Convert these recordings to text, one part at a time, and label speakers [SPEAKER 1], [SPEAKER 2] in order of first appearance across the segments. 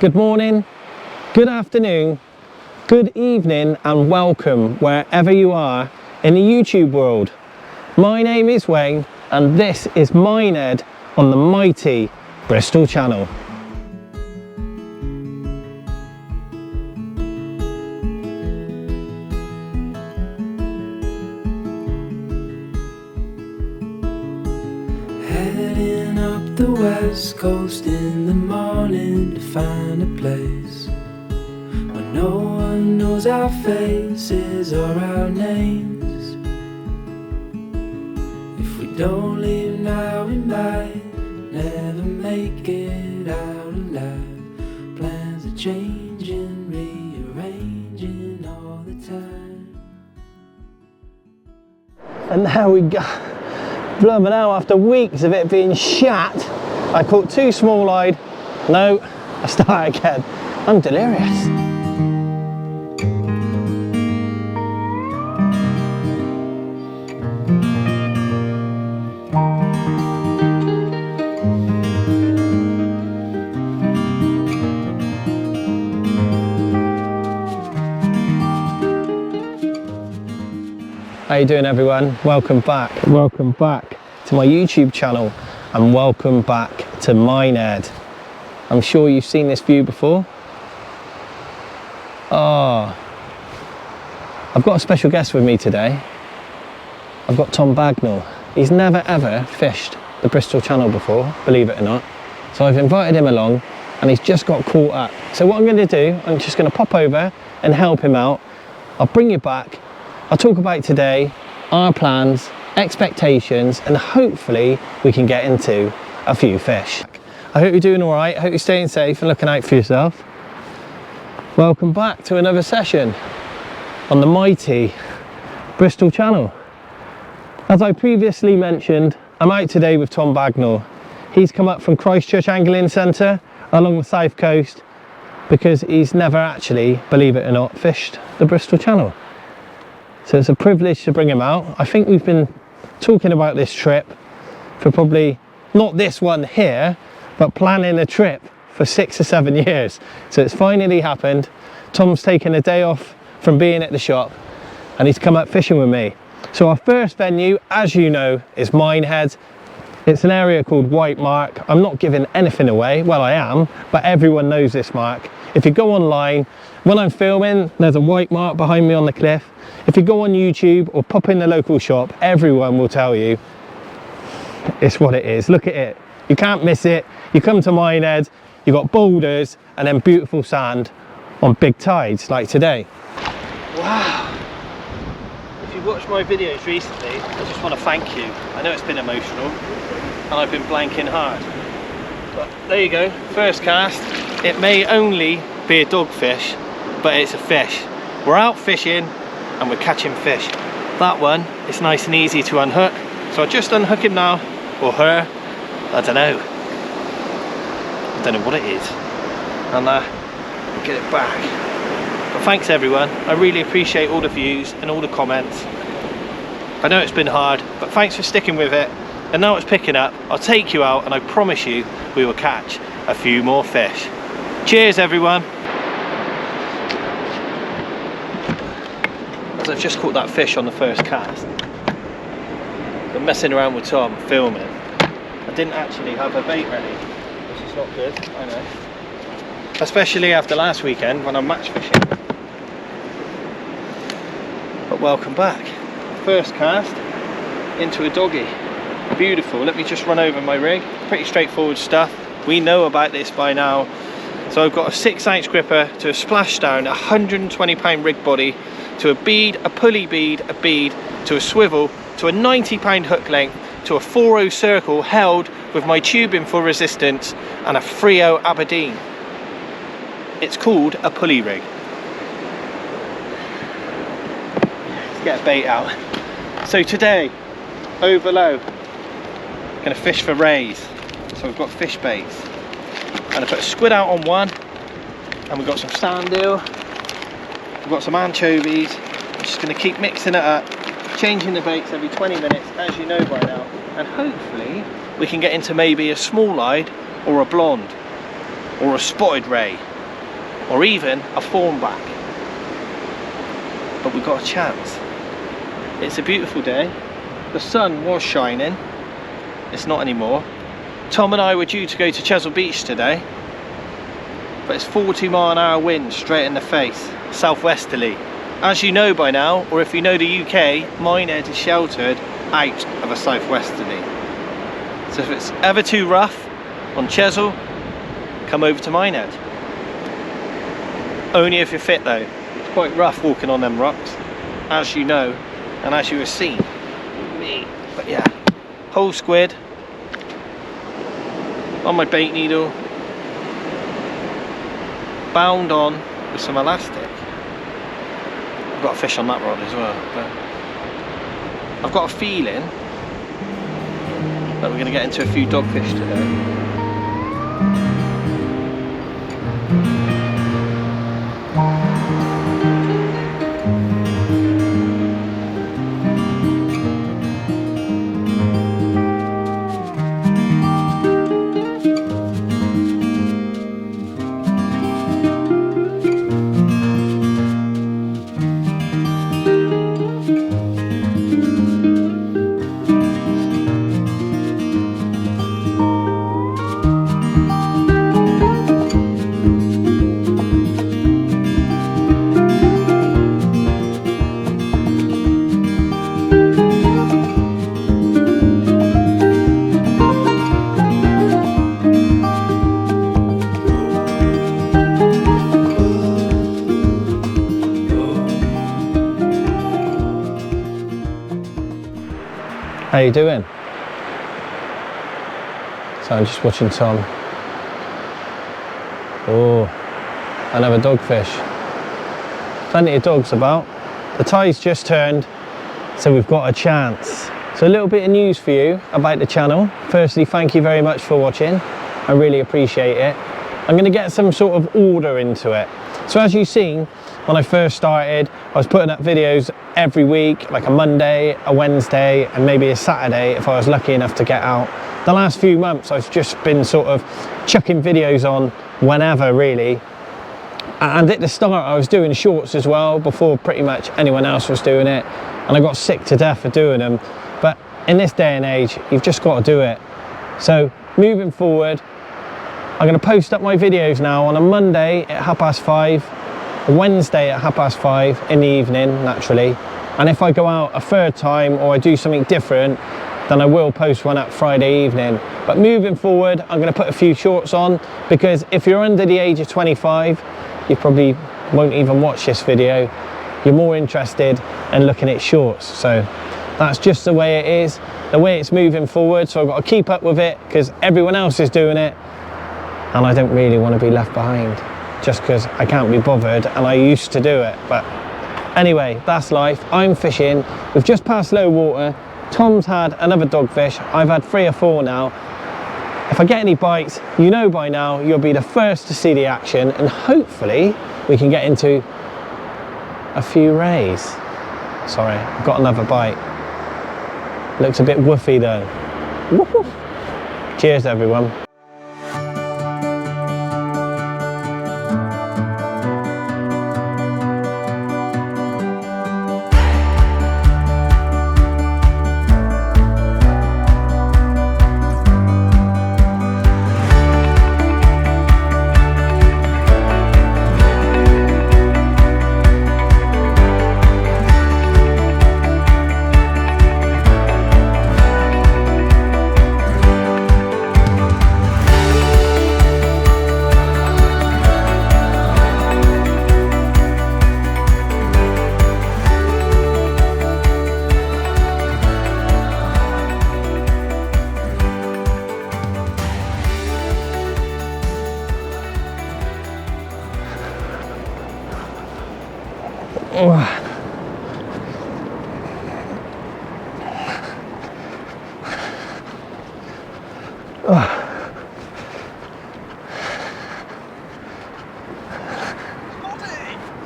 [SPEAKER 1] Good morning, good afternoon, good evening and welcome wherever you are in the YouTube world. My name is Wayne and this is Minehead on the mighty Bristol channel.
[SPEAKER 2] Heading up the west coast in the morning to find a place where no one knows our faces or our names. If we don't leave now we might never make it out alive. Plans are changing, rearranging all the time.
[SPEAKER 1] And there we go. Blooming hell, after weeks of it being shat, I caught two small-eyed. No, I start again. I'm delirious. How you doing, everyone? Welcome back to my YouTube channel and welcome back to Minehead. I'm sure you've seen this view before. I've got a special guest with me today. I've got Tom Bagnall. He's never ever fished the Bristol channel before, believe it or not. So I've invited him along and he's just got caught up. So what I'm going to do, I'm just going to pop over and help him out. I'll bring you back. I'll talk about today, our plans, expectations, and hopefully we can get into a few fish. I hope you're doing all right. I hope you're staying safe and looking out for yourself. Welcome back to another session on the mighty Bristol channel. As I previously mentioned, I'm out today with Tom Bagnall. He's come up from Christchurch Angling Centre along the south coast because he's never actually, believe it or not, fished the Bristol channel. So it's a privilege to bring him out. I think we've been talking about this trip for probably, not this one here, but planning a trip for 6 or 7 years. So it's finally happened. Tom's taken a day off from being at the shop and he's come up fishing with me. So our first venue, as you know, is Minehead. It's an area called White Mark. I'm not giving anything away. Well, I am, but everyone knows this mark. If you go online, when I'm filming, there's a white mark behind me on the cliff. If you go on YouTube or pop in the local shop, everyone will tell you it's what it is. Look at it. You can't miss it. You come to Minehead, you've got boulders and then beautiful sand on big tides like today. Wow. If you've watched my videos recently, I just want to thank you. I know it's been emotional and I've been blanking hard. But there you go, first cast. It may only be a dogfish, but it's a fish. We're out fishing and we're catching fish. That one is nice and easy to unhook. So I'll just unhook him now, or her, I don't know. I don't know what it is. And we'll get it back. But thanks everyone, I really appreciate all the views and all the comments. I know it's been hard, but thanks for sticking with it. And now it's picking up, I'll take you out and I promise you we will catch a few more fish. Cheers everyone. I've just caught that fish on the first cast. I'm messing around with Tom, filming. I didn't actually have a bait ready, which is not good, I know. Especially after last weekend when I'm match fishing. But welcome back. First cast into a doggy. Beautiful. Let me just run over my rig. Pretty straightforward stuff. We know about this by now. So I've got a 6-ounce gripper to a splashdown, a 120-pound rig body, to a bead, a pulley bead, a bead, to a swivel, to a 90-pound hook length, to a 4-0 circle held with my tubing for resistance and a 3-0 Aberdeen. It's called a pulley rig. Let's get a bait out. So today, over low, gonna fish for rays. So we've got fish baits. And I put a squid out on one, and we've got some sand eel. We've got some anchovies. I'm just going to keep mixing it up, changing the baits every 20 minutes, as you know by now. And hopefully we can get into maybe a small-eyed or a blonde or a spotted ray. or even a thornback. But we've got a chance. It's a beautiful day. The sun was shining. It's not anymore. Tom and I were due to go to Chesil Beach today, but it's 40-mile-an-hour wind straight in the face, southwesterly. As you know by now, or if you know the UK, Minehead is sheltered out of a southwesterly. So if it's ever too rough on Chesil, come over to Minehead. Only if you're fit though. It's quite rough walking on them rocks, as you know, and as you have seen me. But yeah, whole squid on my bait needle, bound on with some elastic. I've got a fish on that rod as well, but I've got a feeling that we're going to get into a few dogfish today. How you doing? So I'm just watching Tom. Oh, another dogfish. Plenty of dogs about. The tide's just turned, so we've got a chance. So a little bit of news for you about the channel. Firstly, thank you very much for watching. I really appreciate it. I'm going to get some sort of order into it. So as you've seen, when I first started, I was putting up videos every week, like a Monday, a Wednesday, and maybe a Saturday if I was lucky enough to get out. The last few months, I've just been sort of chucking videos on whenever, really. And at the start, I was doing shorts as well, before pretty much anyone else was doing it. And I got sick to death of doing them. But in this day and age, you've just got to do it. So moving forward, I'm going to post up my videos now on a Monday at 5:30, a Wednesday at 5:30 in the evening, naturally. And if I go out a third time or I do something different, then I will post one up Friday evening. But moving forward, I'm going to put a few shorts on, because if you're under the age of 25, you probably won't even watch this video. You're more interested in looking at shorts. So that's just the way it is, the way it's moving forward. So I've got to keep up with it because everyone else is doing it. And I don't really want to be left behind just because I can't be bothered and I used to do it. But anyway, that's life. I'm fishing. We've just passed low water. Tom's had another dogfish. I've had 3 or 4 now. If I get any bites, you know by now, you'll be the first to see the action, and hopefully we can get into a few rays. Sorry, I've got another bite. Looks a bit woofy though. Woof woof. Cheers everyone.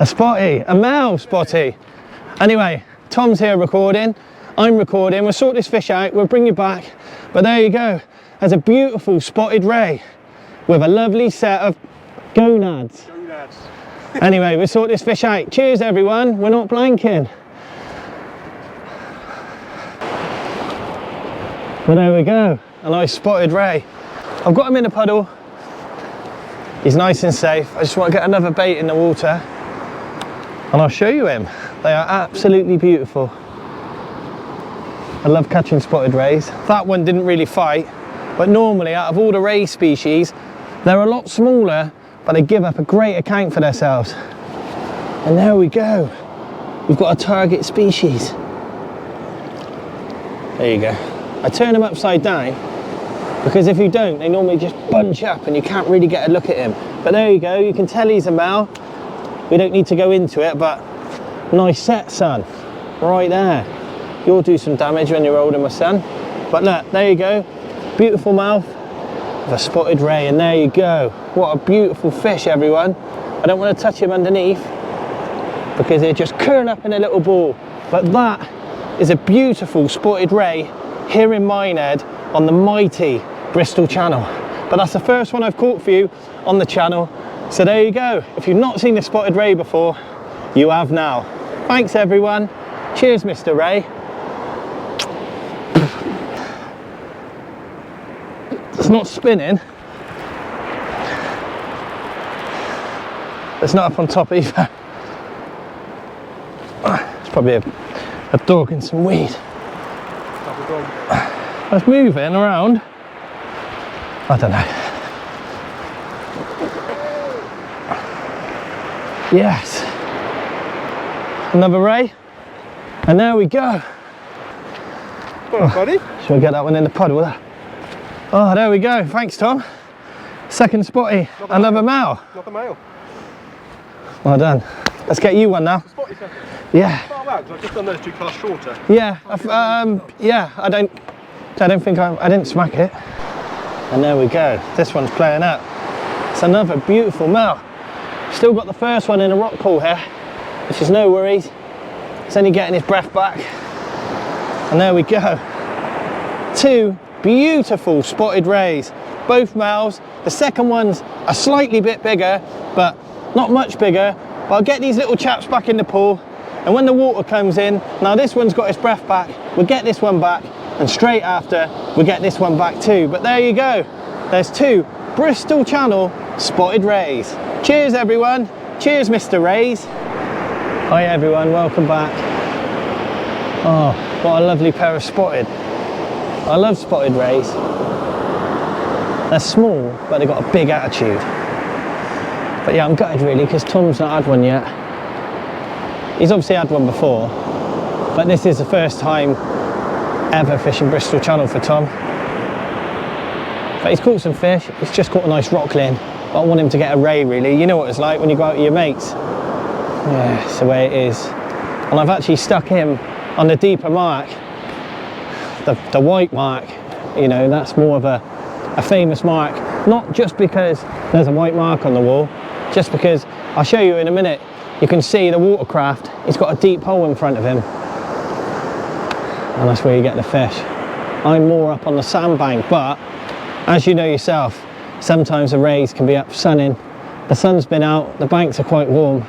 [SPEAKER 1] A spotty, a male spotty. Anyway, Tom's here recording, I'm recording, we'll sort this fish out, we'll bring you back. But there you go, there's a beautiful spotted ray with a lovely set of gonads.
[SPEAKER 3] lads.
[SPEAKER 1] Anyway, we'll sort this fish out. Cheers everyone, we're not blanking. Well, there we go, a nice spotted ray. I've got him in the puddle. He's nice and safe. I just want to get another bait in the water and I'll show you him. They are absolutely beautiful. I love catching spotted rays. That one didn't really fight, but normally out of all the ray species, they're a lot smaller, but they give up a great account for themselves. And there we go. We've got a target species. There you go. I turn them upside down because if you don't, they normally just bunch up and you can't really get a look at him. But there you go, you can tell he's a male. We don't need to go into it, but nice set, son. Right there. You'll do some damage when you're older, my son. But look, there you go. Beautiful mouth with a spotted ray, and there you go. What a beautiful fish, everyone. I don't want to touch him underneath because they just curl up in a little ball. But that is a beautiful spotted ray here in Minehead on the mighty Bristol Channel. But that's the first one I've caught for you on the channel. So there you go. If you've not seen the spotted ray before, you have now. Thanks everyone. Cheers, Mr. Ray. It's not spinning. It's not up on top either. It's probably a dog in some weed. It's moving around. I don't know. Yes. Another ray. And there we go.
[SPEAKER 3] Well, buddy.
[SPEAKER 1] Shall we get that one in the puddle there? Oh, there we go. Thanks, Tom. Second spotty. Another male.
[SPEAKER 3] Not a male.
[SPEAKER 1] Well done. Let's get you one now.
[SPEAKER 3] Spotty second.
[SPEAKER 1] Yeah.
[SPEAKER 3] Oh, wow, 'cause I've just done those 2 class shorter.
[SPEAKER 1] Yeah. Yeah. I don't think I didn't smack it. And there we go. This one's playing out. It's another beautiful male. Still got the first one in a rock pool here, which is no worries. It's only getting his breath back. And there we go. 2 beautiful spotted rays, both males. The second one's a slightly bit bigger, but not much bigger. But I'll get these little chaps back in the pool, and when the water comes in, now this one's got his breath back, we'll get this one back, and straight after we'll get this one back too. But there you go, there's 2 Bristol Channel spotted rays. Cheers everyone. Cheers, Mr. Rays. Hi everyone, welcome back. Oh, what a lovely pair of spotted. I love spotted rays. They're small, but they've got a big attitude. But yeah, I'm gutted really, because Tom's not had one yet. He's obviously had one before, but this is the first time ever fishing Bristol Channel for Tom. But he's caught some fish. He's just caught a nice rockling. But I want him to get a ray really. You know what it's like when you go out with your mates. Yeah, it's the way it is. And I've actually stuck him on the deeper mark. The white mark, you know, that's more of a famous mark. Not just because there's a white mark on the wall, just because, I'll show you in a minute, you can see the watercraft, he's got a deep hole in front of him. And that's where you get the fish. I'm more up on the sandbank, but as you know yourself, sometimes the rays can be up sunning. The sun's been out, the banks are quite warm.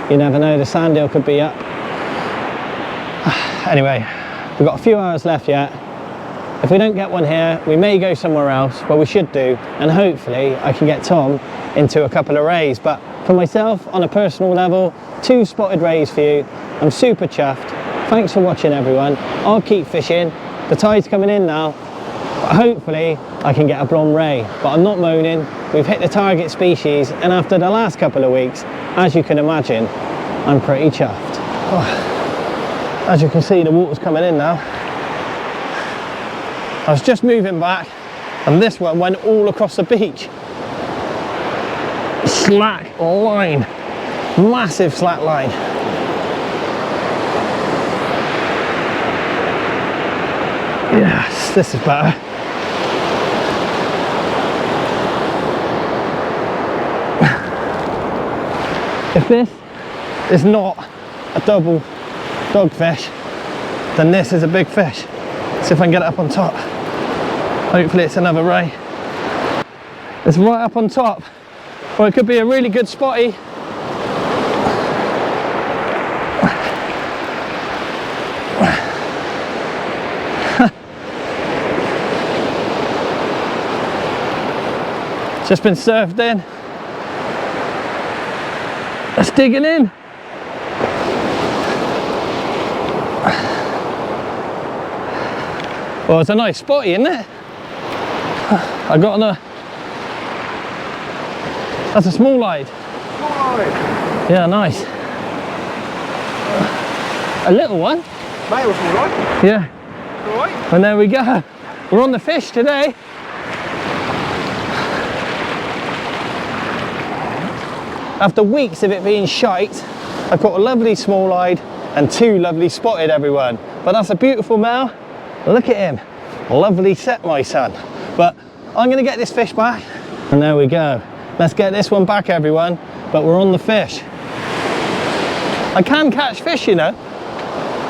[SPEAKER 1] You never know, the sand hill could be up. Anyway, we've got a few hours left yet. If we don't get one here, we may go somewhere else, but we should do, and hopefully I can get Tom into a couple of rays. But for myself, on a personal level, 2 spotted rays for you. I'm super chuffed. Thanks for watching everyone. I'll keep fishing. The tide's coming in now, but hopefully I can get a blonde ray. But I'm not moaning. We've hit the target species, and after the last couple of weeks, as you can imagine, I'm pretty chuffed. Oh. As you can see, the water's coming in now. I was just moving back, and this one went all across the beach. Slack line, massive slack line. Yes, this is better. If this is not a double dogfish, then this is a big fish. See if I can get it up on top. Hopefully it's another ray. It's right up on top. Or it could be a really good spotty. Just been surfed in. It's digging in. Well, it's a nice spotty, isn't it? I got on a... That's a small light.
[SPEAKER 3] Small line.
[SPEAKER 1] Yeah, nice. A little one.
[SPEAKER 3] Male small line.
[SPEAKER 1] Yeah.
[SPEAKER 3] All right.
[SPEAKER 1] And there we go. We're on the fish today. After weeks of it being shite, I've got a lovely small-eyed and 2 lovely spotted, everyone. But that's a beautiful male. Look at him. Lovely set, my son. But I'm going to get this fish back. And there we go. Let's get this one back, everyone. But we're on the fish. I can catch fish, you know.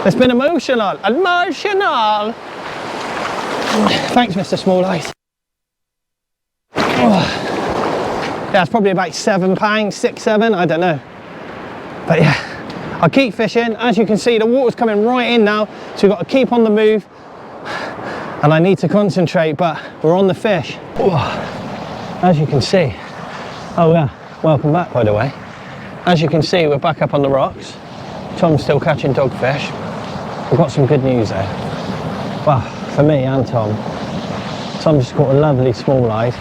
[SPEAKER 1] It's been emotional. Emotional! Thanks, Mr. Small-eyed. Oh. Yeah, it's probably about £7, 6, 7, I don't know. But yeah, I'll keep fishing. As you can see, the water's coming right in now, so we've got to keep on the move. And I need to concentrate, but we're on the fish. Oh, as you can see. Oh yeah, welcome back, by the way. As you can see, we're back up on the rocks. Tom's still catching dogfish. We've got some good news there. Well, for me and Tom. Tom's just caught a lovely small-eyed.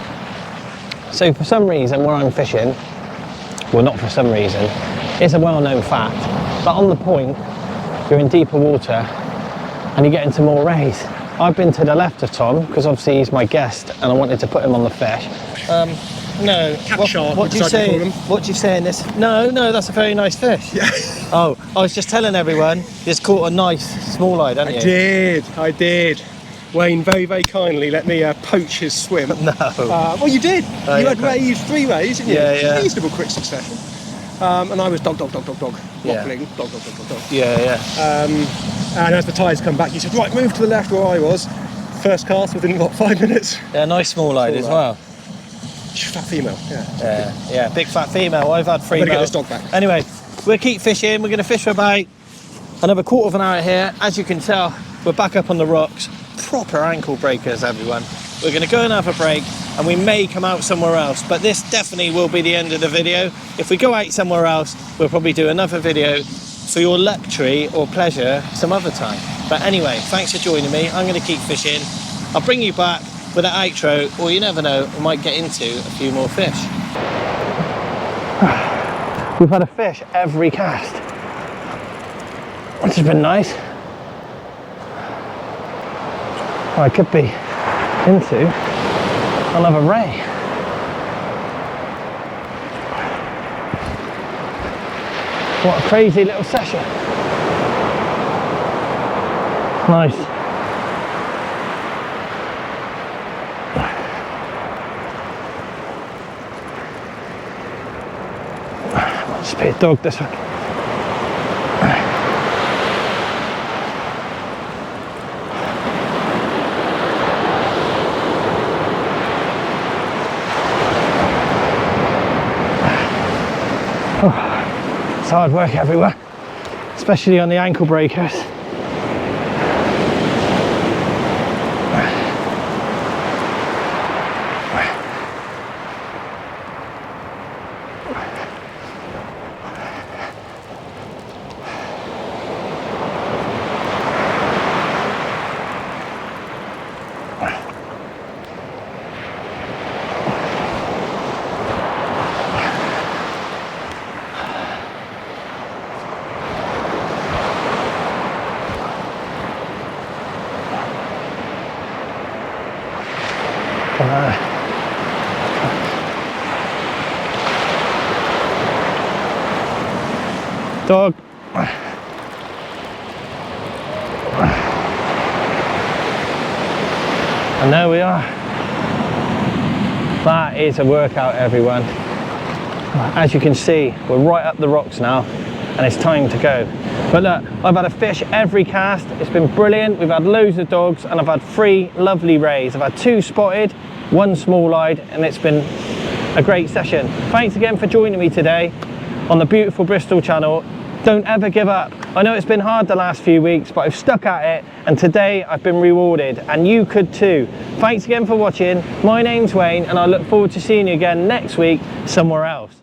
[SPEAKER 1] So for some reason, where I'm fishing, well, not for some reason, it's a well-known fact, but on the point, you're in deeper water and you get into more rays. I've been to the left of Tom, because obviously he's my guest and I wanted to put him on the fish. No, what do you say? What do you say in this? No, that's a very nice fish.
[SPEAKER 3] Yeah.
[SPEAKER 1] Oh, I was just telling everyone, you just caught a nice small-eyed, hadn't you?
[SPEAKER 3] I did. Wayne very, very kindly let me poach his swim.
[SPEAKER 1] No.
[SPEAKER 3] Well, you did.
[SPEAKER 1] Oh,
[SPEAKER 3] you
[SPEAKER 1] yeah,
[SPEAKER 3] had rays, 3 rays, didn't you?
[SPEAKER 1] Yeah.
[SPEAKER 3] Reasonable quick succession. And I was dog,
[SPEAKER 1] Yeah.
[SPEAKER 3] waffling, dog.
[SPEAKER 1] Yeah.
[SPEAKER 3] And as the tides come back, you said, right, move to the left where I was. First cast within, what, 5 minutes?
[SPEAKER 1] Yeah, nice small-eyed as well.
[SPEAKER 3] Fat female, yeah.
[SPEAKER 1] Yeah, big fat female. I've had 3
[SPEAKER 3] I'm gonna get
[SPEAKER 1] males.
[SPEAKER 3] this dog back.
[SPEAKER 1] Anyway, we'll keep fishing. We're going to fish for about another quarter of an hour here. As you can tell, we're back up on the rocks. Proper ankle breakers, everyone. We're going to go and have a break, and we may come out somewhere else, but this definitely will be the end of the video. If we go out somewhere else, we'll probably do another video for your luxury or pleasure some other time. But anyway, thanks for joining me. I'm going to keep fishing. I'll bring you back with an outro, or you never know, we might get into a few more fish. We've had a fish every cast, which has been nice. I could be into another ray. What a crazy little session. Nice. Must be a dog, this one. It's hard work, everyone, especially on the ankle breakers. Dog. And there we are. That is a workout, everyone. As you can see, we're right up the rocks now and it's time to go. But look, I've had a fish every cast. It's been brilliant. We've had loads of dogs and I've had 3 lovely rays. I've had 2 spotted, 1 small-eyed, and it's been a great session. Thanks again for joining me today on the beautiful Bristol channel. Don't ever give up. I know it's been hard the last few weeks, but I've stuck at it, and today I've been rewarded, and you could too. Thanks again for watching. My name's Wayne, and I look forward to seeing you again next week somewhere else.